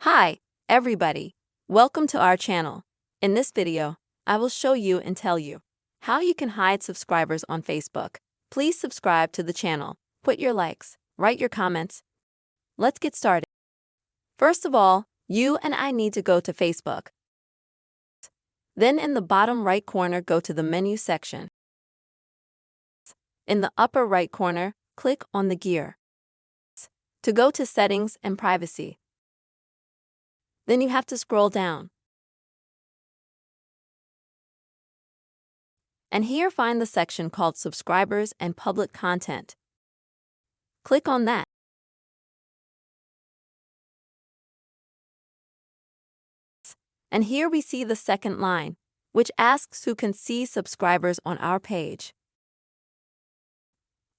Hi, everybody. Welcome to our channel. In this video, I will show you and tell you how you can hide subscribers on Facebook. Please subscribe to the channel, put your likes, write your comments. Let's get started. First of all, you and I need to go to Facebook. Then in the bottom right corner, go to the menu section. In the upper right corner, click on the gear to go to settings and privacy. Then you have to scroll down. And here find the section called Subscribers and Public Content. Click on that. And here we see the second line, which asks who can see subscribers on our page.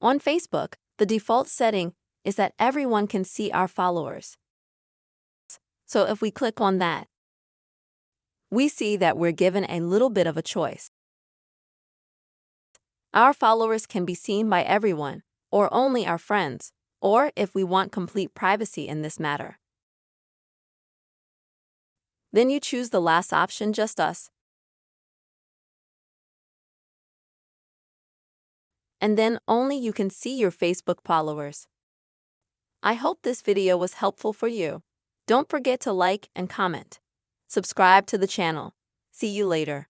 On Facebook, the default setting is that everyone can see our followers. So if we click on that, we see that we're given a little bit of a choice. Our followers can be seen by everyone, or only our friends, or if we want complete privacy in this matter. Then you choose the last option, just us. And then only you can see your Facebook followers. I hope this video was helpful for you. Don't forget to like and comment. Subscribe to the channel. See you later.